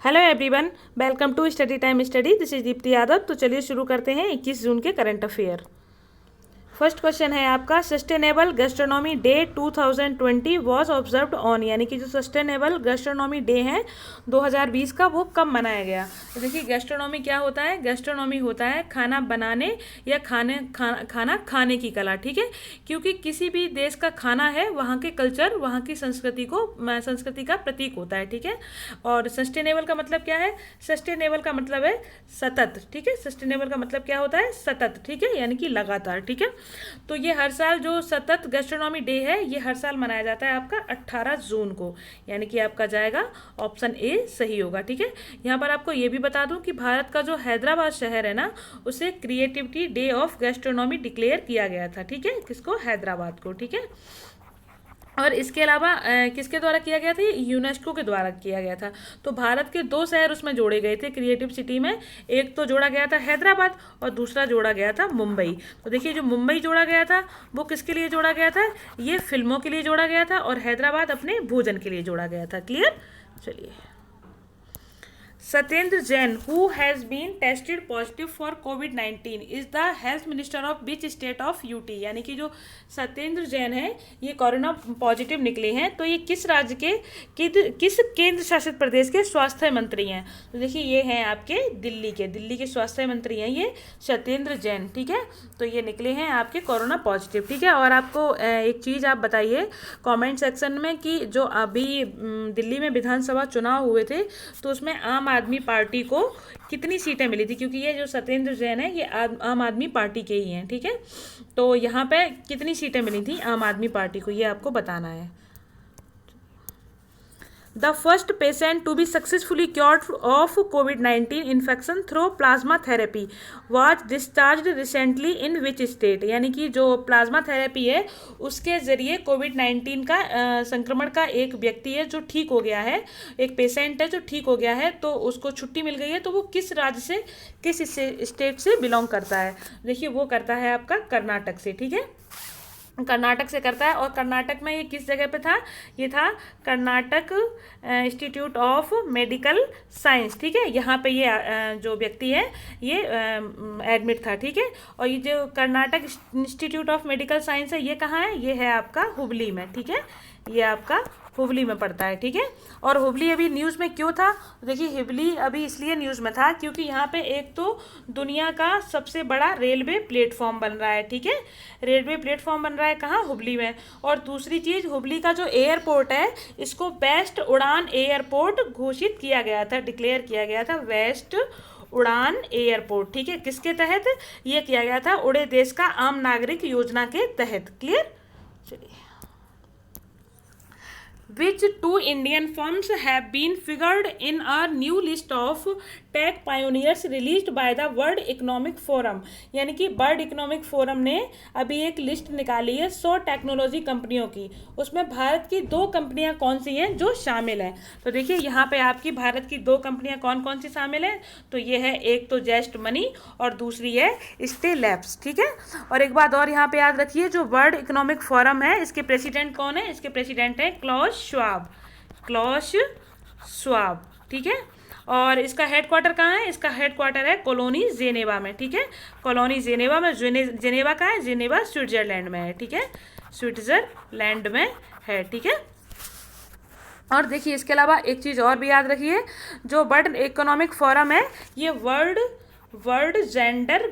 Hello everyone, welcome to study time study. This is Deepti Yadav. तो चलिए शुरू करते हैं 21 जून के करंट अफेयर। फर्स्ट क्वेश्चन है आपका, sustainable gastronomy day 2020 was observed on, यानी कि जो सस्टेनेबल गैस्ट्रोनॉमी डे है 2020 का, वो कब मनाया गया। तो देखिए गैस्ट्रोनॉमी क्या होता है। गैस्ट्रोनॉमी होता है खाना बनाने या खाना खाने की कला, ठीक है। क्योंकि किसी भी देश का खाना है वहाँ के कल्चर, वहाँ की संस्कृति का प्रतीक होता है, ठीक है। और सस्टेनेबल का मतलब क्या है? सस्टेनेबल का मतलब है सतत, ठीक है। सस्टेनेबल का मतलब क्या होता है? सतत, ठीक है, यानी कि लगातार, ठीक है। तो ये हर साल जो सतत गैस्ट्रोनॉमी डे है ये हर साल मनाया जाता है आपका 18 जून को, यानी कि आपका जाएगा ऑप्शन ए सही होगा, ठीक है। यहाँ पर आपको ये भी बता दूं कि भारत का जो हैदराबाद शहर है ना, उसे creativity day of gastronomy declare किया गया था, ठीक है। किसको? हैदराबाद को, ठीक है। और इसके अलावा किसके द्वारा किया गया था? ये यूनेस्को के द्वारा किया गया था। तो भारत के दो शहर उसमें जोड़े गए थे क्रिएटिव सिटी में। एक तो जोड़ा गया था हैदराबाद और दूसरा जोड़ा गया था मुंबई। तो देखिए जो मुंबई जोड़ा गया था वो किसके लिए जोड़ा गया था? ये फिल्मों के लिए जोड़ा गया था, और हैदराबाद अपने भोजन के लिए जोड़ा गया था। क्लियर? चलिए, Satyendra Jain who has been tested positive for कोविड-19 is the health minister of which state of UT, यानी कि जो सत्येंद्र जैन है ये कोरोना पॉजिटिव निकले हैं, तो ये किस राज्य के किस केंद्र शासित प्रदेश के स्वास्थ्य मंत्री हैं? तो देखिए ये हैं आपके दिल्ली के स्वास्थ्य मंत्री हैं ये सत्येंद्र जैन, ठीक है। तो ये निकले हैं आपके कोरोना पॉजिटिव, ठीक है। और आपको एक चीज़ आप बताइए कमेंट सेक्शन में कि जो अभी दिल्ली में विधानसभा चुनाव हुए थे तो उसमें आम आदमी पार्टी को कितनी सीटें मिली थी, क्योंकि ये जो सत्येंद्र जैन है ये आम आदमी पार्टी के ही हैं, ठीक है। तो यहाँ पे कितनी सीटें मिली थी आम आदमी पार्टी को, ये आपको बताना है। The first patient to be successfully cured of COVID-19 infection through plasma therapy was discharged recently in which state, यानी कि जो प्लाज्मा थेरेपी है उसके ज़रिए कोविड-19 का संक्रमण का एक व्यक्ति है जो ठीक हो गया है, एक पेशेंट है जो ठीक हो गया है, तो उसको छुट्टी मिल गई है, तो वो किस राज्य से, किस स्टेट से बिलोंग करता है? देखिए वो करता है आपका कर्नाटक से, ठीक है। कर्नाटक से करता है। और कर्नाटक में ये किस जगह पे था? ये था Karnataka institute of medical science, ठीक है। यहाँ पे ये जो व्यक्ति है ये एडमिट था, ठीक है। और ये जो Karnataka institute of medical science है ये कहाँ है? ये है आपका हुबली में, ठीक है। ये आपका हुबली में पड़ता है, ठीक है। और हुबली अभी न्यूज़ में क्यों था? देखिए हुबली अभी इसलिए न्यूज़ में था क्योंकि यहाँ पे एक तो दुनिया का सबसे बड़ा रेलवे प्लेटफॉर्म बन रहा है, ठीक है। रेलवे प्लेटफॉर्म बन रहा है कहाँ? हुबली में। और दूसरी चीज़, हुबली का जो एयरपोर्ट है इसको बेस्ट उड़ान एयरपोर्ट घोषित किया गया था, डिक्लेयर किया गया था, बेस्ट उड़ान एयरपोर्ट, ठीक है। किसके तहत ये किया गया था? उड़े देश का आम नागरिक योजना के तहत। क्लियर? चलिए, which two Indian firms have been figured in a new list of tech pioneers released by the World Economic Forum, यानी कि वर्ल्ड इकोनॉमिक फोरम ने अभी एक लिस्ट निकाली है 100 टेक्नोलॉजी कंपनियों की। उसमें भारत की दो कंपनियां कौन सी हैं जो शामिल हैं? तो देखिए यहाँ पे आपकी भारत की दो कंपनियां कौन कौन सी शामिल हैं? तो ये है, एक तो जेस्ट मनी और दूसरी है स्टे लैब्स, ठीक है। और एक बात और यहाँ पे याद रखिए, जो वर्ल्ड इकोनॉमिक फोरम है इसके प्रेसिडेंट कौन है? इसके प्रेसिडेंट है क्लॉस श्वाब, ठीक है। और इसका हेडक्वार्टर कहाँ है? इसका हेडक्वार्टर है कॉलोनी जेनेवा में, ठीक है। कॉलोनी जेनेवा में। जेनेवा कहाँ है? जेनेवा स्विट्जरलैंड में है, ठीक है। स्विट्जरलैंड में है, ठीक है। और देखिए इसके अलावा एक चीज़ और भी याद रखिए, जो वर्ल्ड इकोनॉमिक फोरम है ये वर्ल्ड जेंडर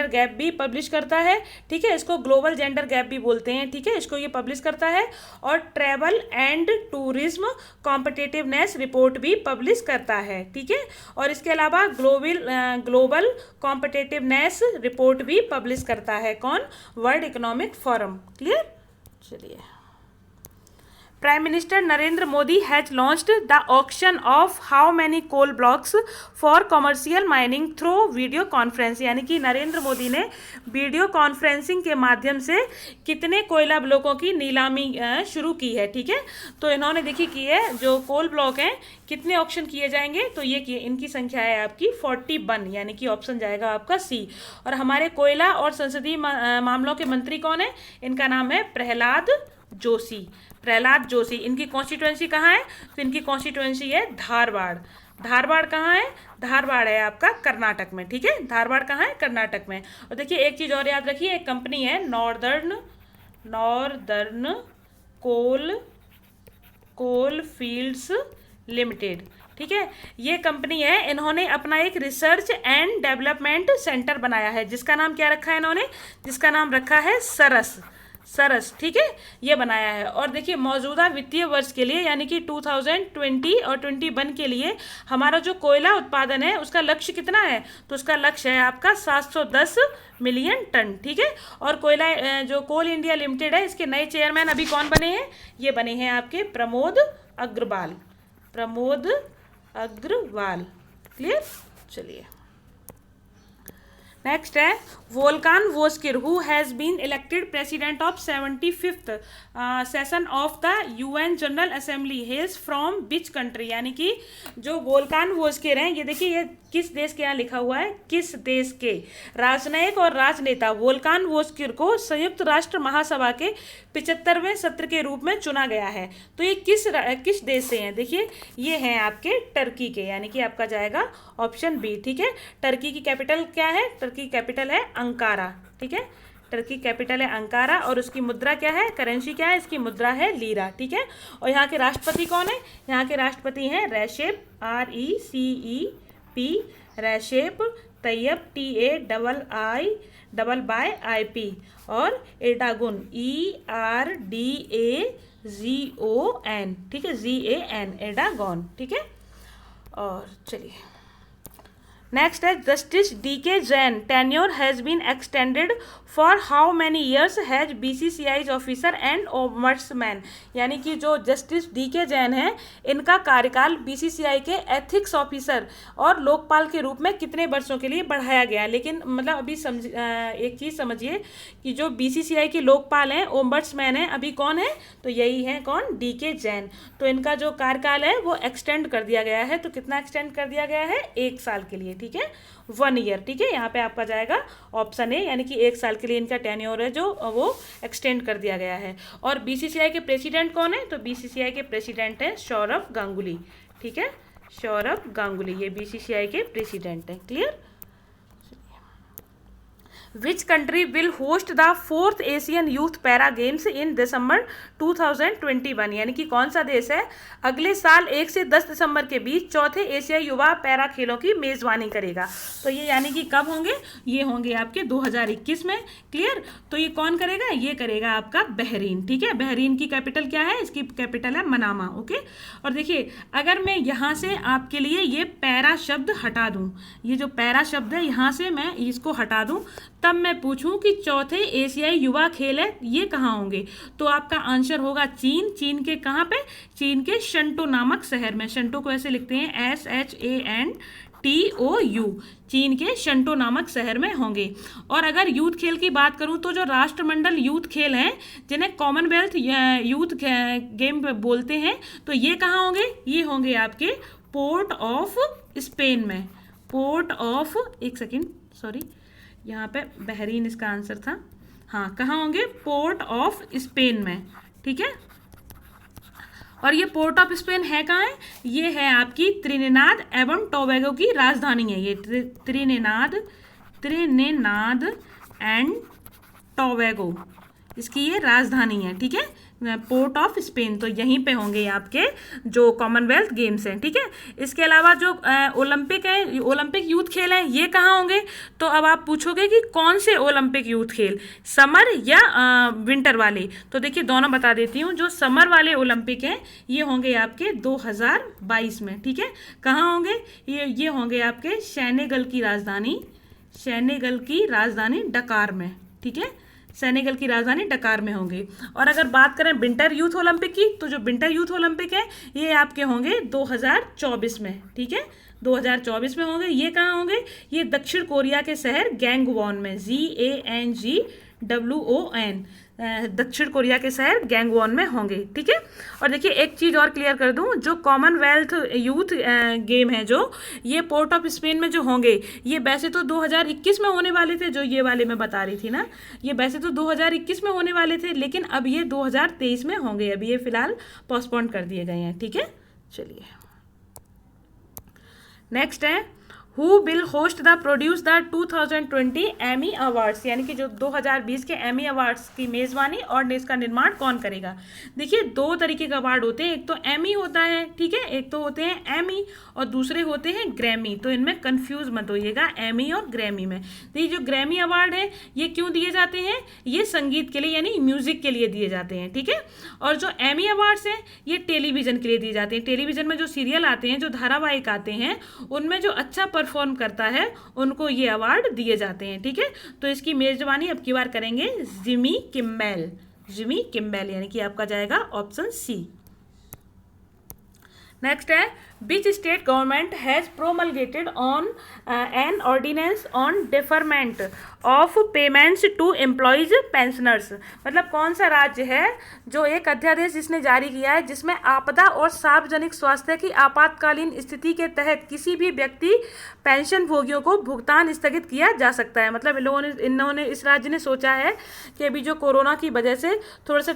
गैप भी पब्लिश करता है, ठीक है। इसको ग्लोबल जेंडर गैप भी बोलते हैं, ठीक है। इसको ये पब्लिश करता है। और travel and tourism competitiveness report भी पब्लिश करता है, ठीक है। और इसके अलावा ग्लोबल कॉम्पिटिटिवनेस रिपोर्ट भी पब्लिश करता है। कौन? World economic forum. क्लियर? चलिए, Prime Minister Narendra Modi has launched the auction of how many coal blocks for commercial mining through video conference, यानी कि नरेंद्र मोदी ने वीडियो कॉन्फ्रेंसिंग के माध्यम से कितने कोयला ब्लॉकों की नीलामी शुरू की है, ठीक है। तो इन्होंने देखी की है जो कोल ब्लॉक हैं कितने ऑक्शन किए जाएंगे, तो ये किए, इनकी संख्या है आपकी 41, यानी कि ऑप्शन जाएगा आपका सी। और हमारे कोयला और संसदीय मामलों के मंत्री कौन है? इनका नाम है प्रहलाद जोशी, प्रहलाद जोशी। इनकी कॉन्स्टिट्यूएंसी कहाँ है? तो इनकी कॉन्स्टिट्यूएंसी है धारवाड़। धारवाड़ कहाँ है? धारवाड़ है आपका कर्नाटक में, ठीक है। धारवाड़ कहाँ है? कर्नाटक में। और देखिए एक चीज़ और याद रखिए, एक कंपनी है नॉर्दर्न कोल फील्ड्स लिमिटेड, ठीक है। ये कंपनी है, इन्होंने अपना एक रिसर्च एंड डेवलपमेंट सेंटर बनाया है, जिसका नाम क्या रखा है इन्होंने? जिसका नाम रखा है सरस, ठीक है, ये बनाया है। और देखिए मौजूदा वित्तीय वर्ष के लिए यानी कि 2020 और 21 के लिए हमारा जो कोयला उत्पादन है उसका लक्ष्य कितना है? तो उसका लक्ष्य है आपका 710 मिलियन टन, ठीक है। और कोयला जो कोल इंडिया लिमिटेड है, इसके नए चेयरमैन अभी कौन बने हैं? ये बने हैं आपके प्रमोद अग्रवाल। क्लियर। चलिए नेक्स्ट है Volkan Bozkir who has been elected president of 75th session of the UN general assembly, hails from which country. यानी कि जो वोल्कान वोस्किर हैं, ये देखिए ये किस देश के यहाँ लिखा हुआ है, किस देश के राजनयिक और राजनेता वोल्कान वोस्किर को संयुक्त राष्ट्र महासभा के 75वें सत्र के रूप में चुना गया है। तो ये किस देश से हैं? देखिए ये हैं आपके टर्की के, यानी कि आपका जाएगा ऑप्शन बी, ठीक है। टर्की की कैपिटल क्या है? टर्की कैपिटल है अंकारा, ठीक है। टर्की कैपिटल है अंकारा और उसकी मुद्रा क्या है? करेंसी क्या है? इसकी मुद्रा है लीरा, ठीक है। और यहाँ के राष्ट्रपति कौन है? यहाँ के राष्ट्रपति हैं रेशेप RECEP रेशेप तैयब TAIIP और एर्डोगन ERDAGON, ठीक है, GAN एर्डोगन, ठीक है। और चलिए नेक्स्ट है justice DK Jain tenure has been extended for how many years has BCCI's officer and ombudsman. यानी कि जो जस्टिस DK जैन हैं, इनका कार्यकाल BCCI के एथिक्स ऑफिसर और लोकपाल के रूप में कितने वर्षों के लिए बढ़ाया गया है। लेकिन मतलब अभी एक चीज़ समझिए कि जो BCCI के लोकपाल हैं, ओम्बड्समैन हैं, अभी कौन है? तो यही है कौन? DK जैन। तो इनका जो कार्यकाल है वो एक्सटेंड कर दिया गया है। तो कितना एक्सटेंड कर दिया गया है? 1 साल के लिए, ठीक है, 1 ईयर, ठीक है। यहाँ पे आपका जाएगा ऑप्शन ए, यानी कि 1 साल के लिए इनका टेन्योर है जो वो एक्सटेंड कर दिया गया है। और BCCI के प्रेसिडेंट कौन है? तो BCCI के प्रेसिडेंट हैं सौरभ गांगुली, ठीक है, सौरभ गांगुली, ये BCCI के प्रेसिडेंट हैं। Clear. Which country will host the 4th Asian youth para games in December 2021। यानी कि कौन सा देश है अगले साल 1 से 10 दिसंबर के बीच 4थे एशियाई युवा पैरा खेलों की मेज़बानी करेगा? तो ये यानी कि कब होंगे? ये होंगे आपके 2021 में। क्लियर। तो ये कौन करेगा? ये करेगा आपका बहरीन, ठीक है। बहरीन की कैपिटल क्या है? इसकी कैपिटल है मनामा, ओके। और देखिए अगर मैं यहाँ से आपके लिए ये पैरा शब्द हटा दूँ, ये जो पैरा शब्द है यहाँ से मैं इसको हटा दूँ, तब मैं पूछूं कि 4थे एशियाई युवा खेल है ये कहाँ होंगे, तो आपका आंसर होगा चीन। चीन के कहाँ पे? चीन के शंटो नामक शहर में। शंटो को ऐसे लिखते हैं SHANTOU। चीन के शंटो नामक शहर में होंगे। और अगर यूथ खेल की बात करूं तो जो राष्ट्रमंडल यूथ खेल हैं, जिन्हें कॉमनवेल्थ यूथ गेम बोलते हैं, तो ये कहाँ होंगे? ये होंगे आपके पोर्ट ऑफ स्पेन में। पोर्ट ऑफ, एक सेकेंड, सॉरी, यहाँ पे बहरीन इसका आंसर था। हाँ, कहाँ होंगे? पोर्ट ऑफ स्पेन में, ठीक है। और ये पोर्ट ऑफ स्पेन है कहाँ है? ये है आपकी त्रिनिदाद एवं टोबैगो की राजधानी है। ये त्रिनिदाद एंड टोबैगो इसकी ये राजधानी है, ठीक है, पोर्ट ऑफ स्पेन। तो यहीं पे होंगे आपके जो कॉमनवेल्थ गेम्स हैं, ठीक है। इसके अलावा जो ओलंपिक है, ओलंपिक यूथ खेल हैं, ये कहाँ होंगे? तो अब आप पूछोगे कि कौन से ओलंपिक यूथ खेल, समर या विंटर वाले? तो देखिए दोनों बता देती हूँ। जो समर वाले ओलंपिक हैं ये होंगे आपके 2022 में, ठीक है। कहाँ होंगे? ये होंगे आपके सेनेगल की राजधानी डकार में, ठीक है। सेनेगल की राजधानी डकार में होंगे। और अगर बात करें विंटर यूथ ओलंपिक की, तो जो विंटर यूथ ओलंपिक है ये आपके होंगे 2024 में, ठीक है, 2024 में होंगे। ये कहाँ होंगे? ये दक्षिण कोरिया के शहर गैंगवॉन में, GANGWON दक्षिण कोरिया के शहर गैंगवॉन में होंगे, ठीक है। और देखिए एक चीज़ और क्लियर कर दूं, जो कॉमनवेल्थ यूथ गेम है जो ये पोर्ट ऑफ स्पेन में जो होंगे, ये वैसे तो 2021 में होने वाले थे, जो ये वाले मैं बता रही थी ना, ये वैसे तो 2021 में होने वाले थे, लेकिन अब ये 2023 में होंगे, अभी ये फिलहाल पोस्टपोन कर दिए गए हैं, ठीक है। चलिए नेक्स्ट है, who will host the produce the 2020 Emmy awards, यानी कि जो 2020 के एमी अवार्ड्स की मेज़बानी और इसका निर्माण कौन करेगा। देखिए दो तरीके का अवार्ड होते हैं, एक तो एमी होता है, ठीक है, एक तो होते हैं एमी और दूसरे होते हैं ग्रैमी, तो इनमें कंफ्यूज मत होइएगा एमी और ग्रैमी में। तो ये जो ग्रैमी अवार्ड है ये क्यों दिए जाते हैं, ये संगीत के लिए यानी म्यूजिक के लिए दिए जाते हैं, ठीक है। और जो एमी अवार्ड्स हैं ये टेलीविज़न के लिए दिए जाते हैं, टेलीविज़न में जो सीरियल आते हैं, जो धारावाहिक आते हैं, उनमें जो अच्छा परफॉर्म करता है उनको ये अवार्ड दिए जाते हैं, ठीक है। तो इसकी मेजबानी अब की बार करेंगे जिमी किम्मेल, जिमी किम्मेल, यानी कि आपका जाएगा ऑप्शन सी। नेक्स्ट है, which state government has promulgated on an ordinance on deferment of payments to employees pensioners, मतलब कौन सा राज्य है जो एक अध्यादेश इसने जारी किया है जिसमें आपदा और सार्वजनिक स्वास्थ्य की आपातकालीन स्थिति के तहत किसी भी व्यक्ति पेंशन भोगियों को भुगतान स्थगित किया जा सकता है। मतलब इन्होंने इस राज्य ने सोचा है कि अभी जो कोरोना की वजह से थोड़ा सा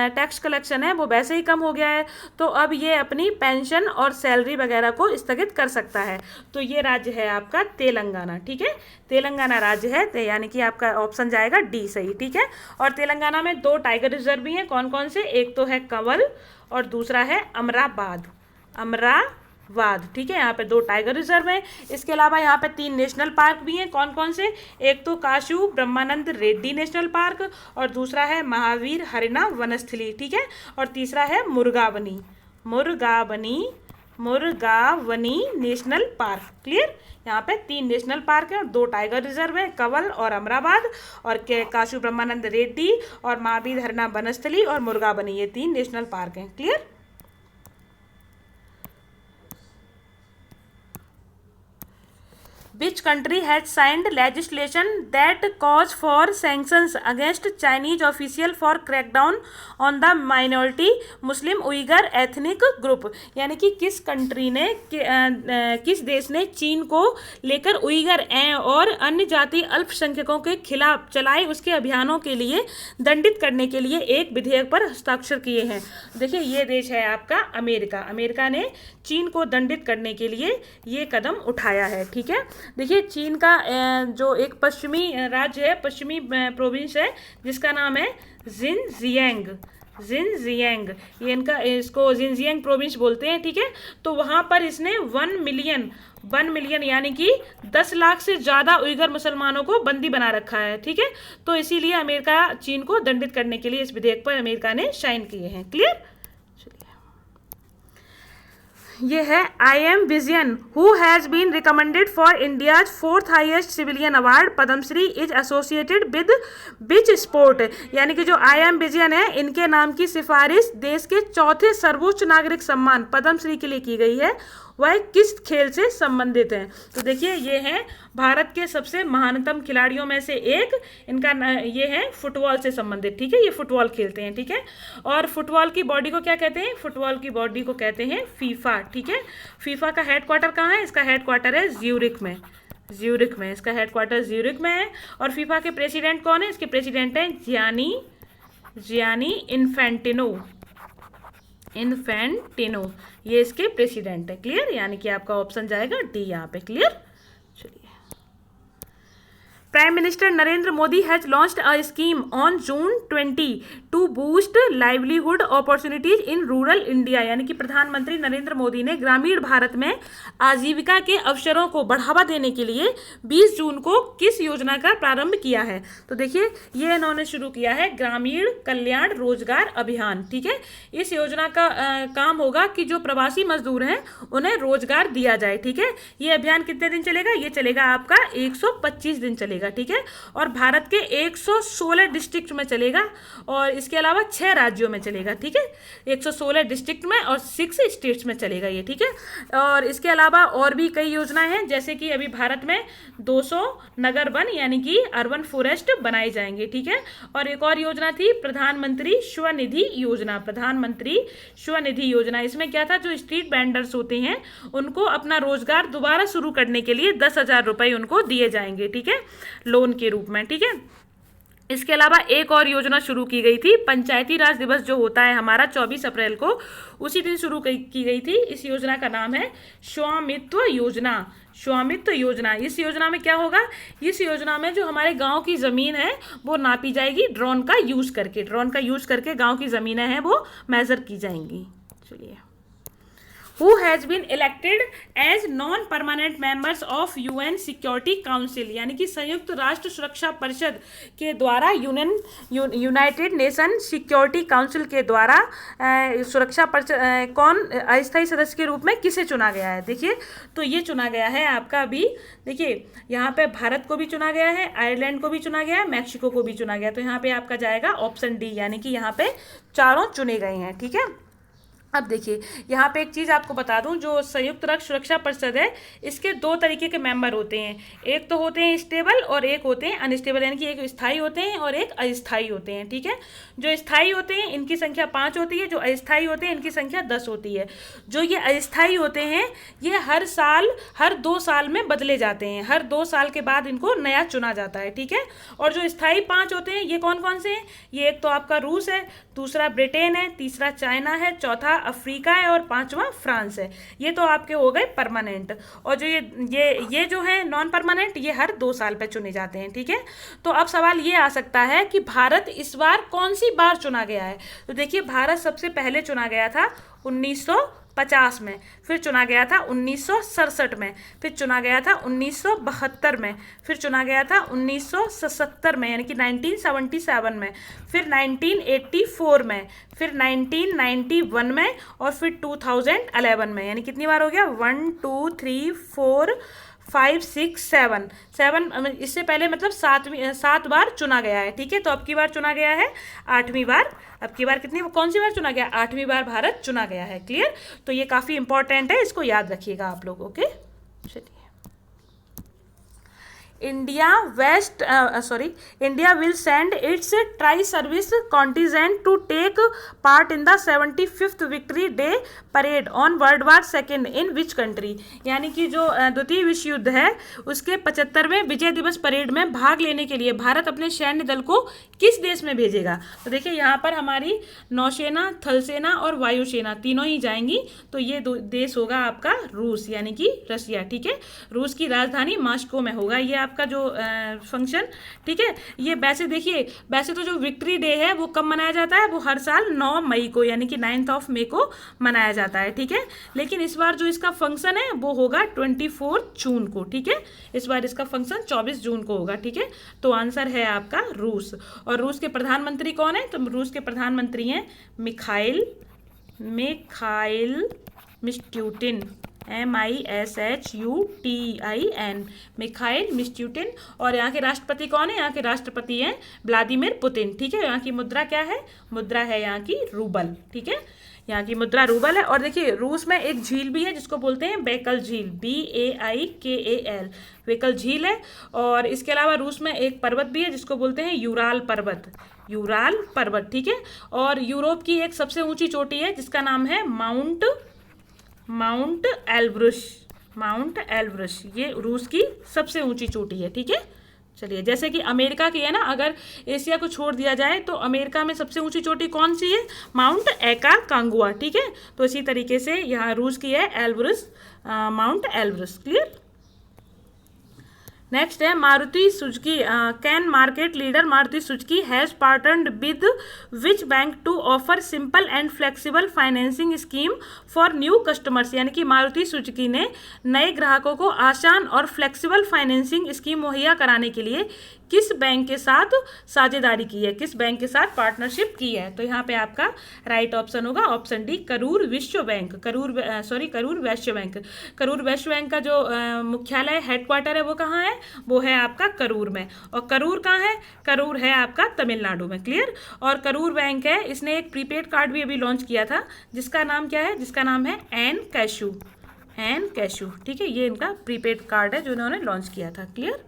टैक्स कलेक्शन है वो वैसे ही कम हो गया है, तो अब ये अपनी पेंशन और सैलरी वगैरह को स्थगित कर सकता है। तो ये राज्य है आपका तेलंगाना, ठीक है, तेलंगाना राज्य है, यानी कि आपका ऑप्शन जाएगा डी सही, ठीक है। और तेलंगाना में 2 टाइगर रिजर्व भी हैं, कौन कौन से, एक तो है कंवल और दूसरा है अमराबाद, अमरावाद, ठीक है। यहाँ पे 2 टाइगर रिजर्व हैं। इसके अलावा यहाँ पे 3 नेशनल पार्क भी हैं, कौन कौन से, एक तो काशू ब्रह्मानंद रेड्डी नेशनल पार्क और दूसरा है महावीर हरिना वनस्थली, ठीक है। और तीसरा है मुर्गावनी, मुर्गावनी नेशनल पार्क, क्लियर। यहाँ पे 3 नेशनल पार्क हैं और 2 टाइगर रिजर्व हैं, कंवल और अमराबाद, और काशू ब्रह्मानंद रेड्डी और महावीर हरिना वनस्थली और मुर्गावनी, ये 3 नेशनल पार्क हैं, clear. Which country has signed legislation that calls for sanctions against Chinese official for crackdown on the minority Muslim Uyghur ethnic group, यानी कि किस कंट्री ने किस देश ने चीन को लेकर उइगर और अन्य जाति अल्पसंख्यकों के खिलाफ चलाए उसके अभियानों के लिए दंडित करने के लिए एक विधेयक पर हस्ताक्षर किए हैं। देखिए ये देश है आपका अमेरिका, अमेरिका ने चीन को दंडित करने के लिए ये कदम उठाया है, ठीक है। देखिए चीन का जो एक पश्चिमी राज्य है, पश्चिमी प्रोविंस है जिसका नाम है जिनजियांग, ये इनका, इसको जिनजियांग प्रोविंस बोलते हैं, ठीक है। तो वहाँ पर इसने 1 मिलियन यानी कि 10 लाख से ज़्यादा उइगर मुसलमानों को बंदी बना रखा है, ठीक है। तो इसीलिए अमेरिका चीन को दंडित करने के लिए इस विधेयक पर अमेरिका ने साइन किए हैं, क्लियर। ये है I am Vijayan, who has been recommended for India's 4th highest civilian award Padma Shri is associated with which sport, यानी कि जो आई एम विजयन है इनके नाम की सिफारिश देश के 4थे सर्वोच्च नागरिक सम्मान पद्मश्री के लिए की गई है, वह किस खेल से संबंधित हैं। तो देखिए ये हैं भारत के सबसे महानतम खिलाड़ियों में से एक, इनका ये है फुटबॉल से संबंधित, ठीक है, ये फुटबॉल खेलते हैं, ठीक है। और फुटबॉल की बॉडी को क्या कहते हैं, फुटबॉल की बॉडी को कहते हैं फीफा, ठीक है। फीफा का हेडक्वार्टर कहाँ है, इसका हेडक्वार्टर है ज्यूरिख में, इसका हेडक्वार्टर ज्यूरिख में है। और फीफा के प्रेसिडेंट कौन है, इसके प्रेसिडेंट हैं जियानी इन्फेंटिनो, ये इसके प्रेसिडेंट है, क्लियर। यानी कि आपका ऑप्शन जाएगा डी यहाँ पे, क्लियर। चलिए, prime minister Narendra Modi has launched a scheme on June 20 to boost livelihood opportunities in rural India, यानी कि प्रधानमंत्री नरेंद्र मोदी ने ग्रामीण भारत में आजीविका के अवसरों को बढ़ावा देने के लिए 20 जून को किस योजना का प्रारंभ किया है। तो देखिए ये इन्होंने शुरू किया है ग्रामीण कल्याण रोजगार अभियान, ठीक है। इस योजना का काम होगा कि जो प्रवासी मजदूर हैं उन्हें रोजगार दिया जाए, ठीक है। ये अभियान कितने दिन चलेगा, ये चलेगा आपका 125 दिन चलेगा, चलेगा, ठीक है। और भारत के 116 डिस्ट्रिक्ट में चलेगा और इसके अलावा 6 राज्यों में चलेगा, ठीक है। 116 डिस्ट्रिक्ट में और 6 स्टेट्स में चलेगा ये, ठीक है। और इसके अलावा और भी कई योजनाएं हैं, जैसे कि अभी भारत में 200 नगर वन यानी कि अर्बन फॉरेस्ट बनाए जाएंगे, ठीक है। और एक और योजना थी प्रधानमंत्री स्वनिधि योजना, प्रधानमंत्री स्वनिधि योजना। इसमें क्या था, जो स्ट्रीट वेंडर्स होते हैं उनको अपना रोजगार दोबारा शुरू करने के लिए 10,000 रुपये उनको दिए जाएंगे, ठीक है, लोन के रूप में, ठीक है। इसके अलावा एक और योजना शुरू की गई थी, पंचायती राज दिवस जो होता है हमारा 24 अप्रैल को, उसी दिन शुरू की गई थी। इस योजना का नाम है स्वामित्व योजना, स्वामित्व योजना। इस योजना में क्या होगा, इस योजना में जो हमारे गांव की ज़मीन है वो नापी जाएगी ड्रोन का यूज़ करके, ड्रोन का यूज़ करके गांव की ज़मीनें हैं वो मेज़र की जाएंगी। चलिए, who has been elected as non-permanent members of UN Security Council, यानी कि संयुक्त राष्ट्र सुरक्षा परिषद के द्वारा यूनाइटेड नेशन सिक्योरिटी काउंसिल के द्वारा सुरक्षा परिषद कौन अस्थायी सदस्य के रूप में किसे चुना गया है। देखिए, तो ये चुना गया है आपका अभी, देखिए यहाँ पे भारत को भी चुना गया है, आयरलैंड को भी चुना गया है, मैक्सिको को भी चुना गया। तो यहाँ पे आपका जाएगा ऑप्शन डी, यानी कि यहाँ पे चारों चुने गए हैं, ठीक है। अब देखिए, यहाँ पे एक चीज़ आपको बता दूं, जो संयुक्त राष्ट्र सुरक्षा परिषद है इसके 2 तरीके के मेंबर होते हैं, एक तो होते हैं स्टेबल और एक होते हैं अनस्टेबल, यानी कि एक स्थायी होते हैं और एक अस्थायी होते हैं, ठीक है। जो स्थायी होते हैं इनकी संख्या 5 होती है, जो अस्थायी होते हैं इनकी संख्या 10 होती है। जो ये अस्थायी होते हैं ये हर 2 साल में बदले जाते हैं, हर 2 साल के बाद इनको नया चुना जाता है, ठीक है। और जो स्थायी 5 होते हैं ये कौन कौन से हैं, ये एक तो आपका रूस है, दूसरा ब्रिटेन है, तीसरा चाइना है, चौथा अफ्रीका है और 5वां फ्रांस है। ये तो आपके हो गए परमानेंट। और जो ये जो है नॉन परमानेंट, ये हर 2 साल पे चुने जाते हैं, ठीक है। तो अब सवाल ये आ सकता है कि भारत इस बार कौन सी बार चुना गया है। तो देखिए, भारत सबसे पहले चुना गया था 1950 में, फिर चुना गया था 1967 में, फिर चुना गया था 1972 में, फिर चुना गया था 1977 में यानी कि 1977 में, फिर 1984 में, फिर 1991 में और फिर 2011 में। यानी कितनी बार हो गया, 1 2 3 4 5 6 7 इससे पहले मतलब 7 बार चुना गया है, ठीक है। तो अब की बार चुना गया है 8वीं बार। अब की बार कौन सी बार चुना गया, 8वीं बार भारत चुना गया है, क्लियर। तो ये काफ़ी इंपॉर्टेंट है, इसको याद रखिएगा आप लोग, ओके। चलिए, India will send its tri-service contingent to take part in the 75th Victory Day Parade on World War II in which country, यानी कि जो द्वितीय विश्व युद्ध है उसके 75वें विजय दिवस परेड में भाग लेने के लिए भारत अपने सैन्य दल को किस देश में भेजेगा। तो देखिए, यहाँ पर हमारी नौसेना, थल सेना और वायुसेना तीनों ही जाएंगी। तो ये देश होगा आपका रूस, यानी कि रसिया, ठीक है। रूस की राजधानी मॉस्को में होगा ये आपका जो फंक्शन, ठीक है। ये वैसे देखिए, वैसे तो जो विक्ट्री डे है वो कब मनाया जाता है, वो हर साल 9 मई को यानी कि 9 मई को मनाया जाता है, ठीक है। लेकिन इस बार जो इसका फंक्शन है वो होगा 24 जून को, ठीक है। इस बार इसका फंक्शन 24 जून को होगा, ठीक है। तो आंसर है आपका रूस। और रूस के प्रधानमंत्री कौन है, तो रूस के प्रधानमंत्री हैं मिखाइल मिशुटिन, MISHUTIN, मिखाइल मिशुटिन। और यहाँ के राष्ट्रपति कौन है, यहाँ के राष्ट्रपति हैं व्लादिमीर पुतिन, ठीक है। यहाँ की मुद्रा क्या है, मुद्रा है यहाँ की रूबल, ठीक है। यहाँ की मुद्रा रूबल है। और देखिए, रूस में एक झील भी है जिसको बोलते हैं बैकल झील, BAIKAL, बैकल झील है। और इसके अलावा रूस में एक पर्वत भी है जिसको बोलते हैं यूराल पर्वत, ठीक है। और यूरोप की एक सबसे ऊंची चोटी है जिसका नाम है माउंट एल्ब्रुस, ये रूस की सबसे ऊंची चोटी है, ठीक है। चलिए, जैसे कि अमेरिका की है ना, अगर एशिया को छोड़ दिया जाए तो अमेरिका में सबसे ऊंची चोटी कौन सी है, माउंट एकाकांगुआ, ठीक है। तो इसी तरीके से यहाँ रूस की है Elbrus, mount Elbrus, clear. Next है Maruti Suzuki, can market leader Maruti Suzuki has partnered with which bank to offer simple and flexible financing scheme for new customers, यानी कि मारुति सुजुकी ने नए ग्राहकों को आसान और फ्लेक्सिबल फाइनेंसिंग स्कीम मुहैया कराने के लिए किस बैंक के साथ साझेदारी की है, किस बैंक के साथ पार्टनरशिप की है? तो यहाँ पे आपका राइट ऑप्शन होगा ऑप्शन डी, करूर विश्व bank. Karur Vysya bank. Karur Vysya bank का जो मुख्यालय हेडक्वार्टर है वो कहाँ है? वो है आपका करूर में। और करूर कहाँ है? करूर है आपका तमिलनाडु में। क्लियर? और करूर बैंक है, इसने एक प्रीपेड कार्ड भी अभी लॉन्च किया था, जिसका नाम क्या है? जिसका नाम है एन कैशू। एन कैशू, ठीक है, ये इनका प्रीपेड कार्ड है जो इन्होंने लॉन्च किया था। Clear?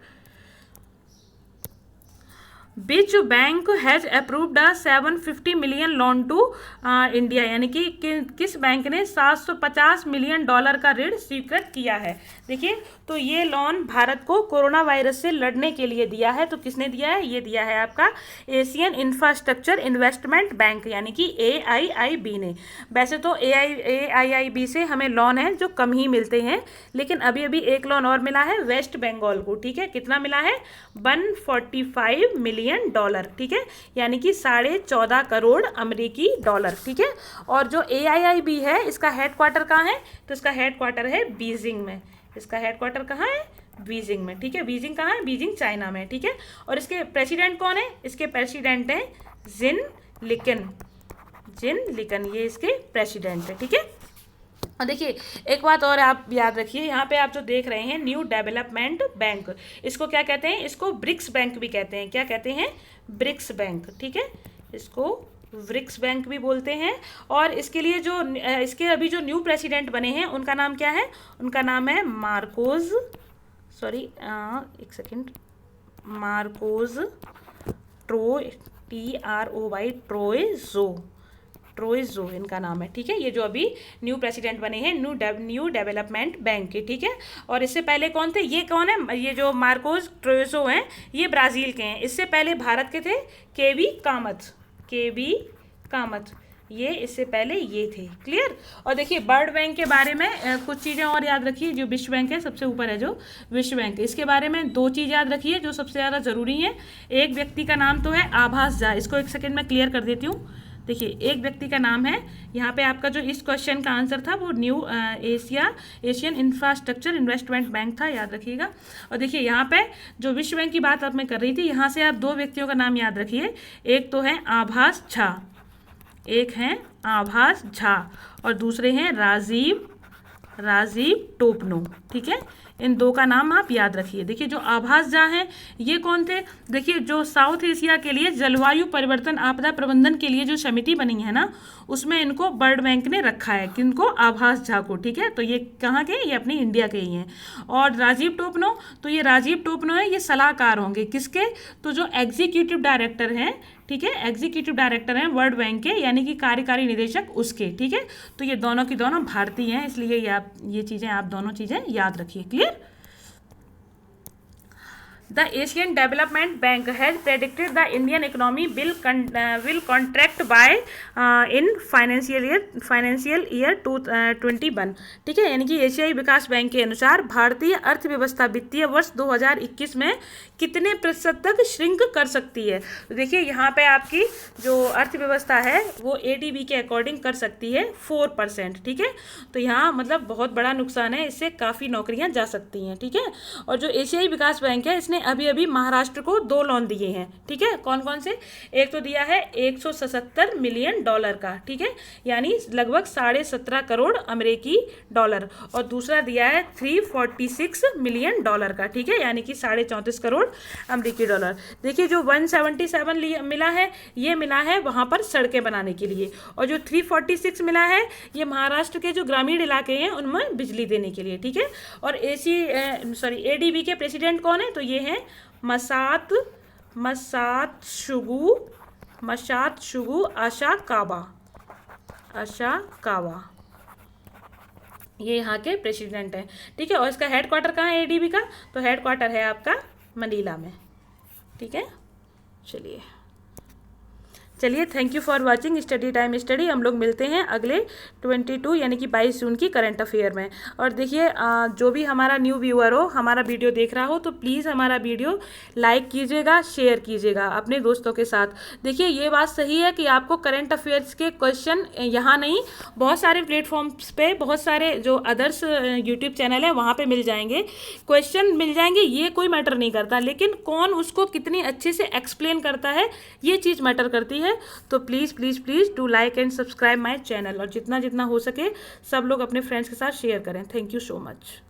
Which bank has approved a 750 million loan to India, यानी कि किस बैंक ने $750 मिलियन का ऋण स्वीकृत किया है? देखिए, तो ये लोन भारत को कोरोना वायरस से लड़ने के लिए दिया है। तो किसने दिया है? ये दिया है आपका एशियन इंफ्रास्ट्रक्चर इन्वेस्टमेंट बैंक, यानी कि AIIB ने। वैसे तो AIIB से हमें लोन है जो कम ही मिलते हैं, लेकिन अभी अभी एक लोन और मिला है वेस्ट बंगाल को। ठीक है, कितना मिला है? $145 मिलियन, ठीक है, यानी कि 14.5 करोड़ अमेरिकी डॉलर। ठीक है, और जो AIIB है इसका हेडक्वार्टर कहाँ है? तो इसका हेडक्वार्टर है बीजिंग में। इसका हेडक्वार्टर कहाँ है? बीजिंग में। ठीक है, बीजिंग कहाँ है? बीजिंग चाइना में। ठीक है, और इसके प्रेसिडेंट कौन है? इसके प्रेसिडेंट हैं जिन लिकन। जिन लिकन, ये इसके प्रेसिडेंट है। ठीक है, और देखिए एक बात और आप याद रखिए, यहाँ पे आप जो देख रहे हैं न्यू डेवलपमेंट बैंक, इसको क्या कहते हैं? इसको ब्रिक्स बैंक भी कहते हैं। क्या कहते हैं? BRICS bank. ठीक है, इसको ब्रिक्स बैंक भी बोलते हैं। और इसके लिए जो इसके अभी जो न्यू प्रेसिडेंट बने हैं उनका नाम क्या है? उनका नाम है मार्कोज, एक सेकेंड, मार्कोज ट्रोइजो इनका नाम है। ठीक है, ये जो अभी न्यू प्रेसिडेंट बने हैं न्यू डेवलपमेंट बैंक के। ठीक है, और इससे पहले कौन थे? ये कौन है? ये जो मार्कोस ट्रोइजो हैं ये ब्राज़ील के हैं। इससे पहले भारत के थे केवी कामत, ये इससे पहले ये थे। क्लियर? और देखिए वर्ल्ड बैंक के बारे में कुछ चीज़ें और याद रखिए। जो विश्व बैंक है सबसे ऊपर है जो विश्व बैंक, इसके बारे में 2 चीज़ याद रखिए जो सबसे ज़्यादा ज़रूरी हैं। एक व्यक्ति का नाम तो है आभास झा, इसको एक सेकेंड में क्लियर कर देती हूँ। देखिए एक व्यक्ति का नाम है, यहाँ पे आपका जो इस क्वेश्चन का आंसर था वो एशियन इंफ्रास्ट्रक्चर इन्वेस्टमेंट बैंक था, याद रखिएगा। और देखिए यहाँ पे जो विश्व बैंक की बात आप मैं कर रही थी, यहाँ से आप 2 व्यक्तियों का नाम याद रखिए। एक तो है आभास झा और दूसरे हैं राजीव टोपनो। ठीक है, इन 2 का नाम आप याद रखिए। देखिए जो आभास झा हैं ये कौन थे? देखिए जो साउथ एशिया के लिए जलवायु परिवर्तन आपदा प्रबंधन के लिए जो समिति बनी है ना, उसमें इनको वर्ल्ड बैंक ने रखा है। किनको? आभास झा को। ठीक है, तो ये कहाँ के? ये अपनी इंडिया के ही हैं। और राजीव टोपनो, तो ये राजीव टोपनो है, ये सलाहकार होंगे किसके? तो जो एग्जीक्यूटिव डायरेक्टर हैं, ठीक है, एग्जीक्यूटिव डायरेक्टर हैं वर्ल्ड बैंक के, यानी कि कार्यकारी निदेशक उसके। ठीक है, तो ये दोनों की दोनों भारतीय हैं, इसलिए ये चीज़ें आप दोनों चीज़ें याद रखिए। Clear? The Asian Development Bank has predicted the Indian economy will contract by in financial year 2021। ठीक है, यानी कि एशियाई विकास बैंक के अनुसार भारतीय अर्थव्यवस्था वित्तीय वर्ष 2021 में कितने प्रतिशत तक श्रिंक कर सकती है? तो देखिए यहाँ पे आपकी जो अर्थव्यवस्था है वो ADB के अकॉर्डिंग कर सकती है 4%। ठीक है, तो यहाँ मतलब बहुत बड़ा नुकसान है, इससे काफ़ी नौकरियाँ जा सकती हैं। ठीक है, और जो एशियाई विकास बैंक है इसने अभी अभी महाराष्ट्र को 2 लोन दिए हैं। ठीक है, कौन कौन से? एक तो दिया है $177 मिलियन का, ठीक है, यानी लगभग 17.5 करोड़ अमेरिकी डॉलर, और दूसरा दिया है $346 मिलियन का, ठीक है, यानी कि 34.5 करोड़ अमेरिकी डॉलर। देखिए जो 177 मिला है ये मिला है वहाँ पर सड़कें बनाने के लिए, और जो 346 मिला है ये महाराष्ट्र के जो ग्रामीण इलाके हैं उनमें बिजली देने के लिए। ठीक है, और ADB के प्रेसिडेंट कौन है? तो ये हैं मसात्सुगु अशाकावा, ये यहाँ के प्रेसिडेंट हैं। ठीक है, और इसका हेडक्वार्टर कहाँ है ADB का? तो हेडक्वार्टर है आपका मनीला में। ठीक है, चलिए चलिए, thank you for watching study time study. हम लोग मिलते हैं अगले 22 यानी कि 22 जून की करंट अफेयर में। और देखिए, जो भी हमारा न्यू व्यूअर हो, हमारा वीडियो देख रहा हो, तो प्लीज़ हमारा वीडियो लाइक कीजिएगा, शेयर कीजिएगा अपने दोस्तों के साथ। देखिए, ये बात सही है कि आपको करंट अफेयर्स के क्वेश्चन यहाँ नहीं, बहुत सारे प्लेटफॉर्म्स पे, बहुत सारे जो अदर्स यूट्यूब चैनल है वहाँ पे मिल जाएंगे, क्वेश्चन मिल जाएंगे, ये कोई मैटर नहीं करता, लेकिन कौन उसको कितनी अच्छे से एक्सप्लेन करता है, ये चीज़ मैटर करती है। तो please please please do like and subscribe my channel, और जितना जितना हो सके सब लोग अपने फ्रेंड्स के साथ शेयर करें। Thank you so much.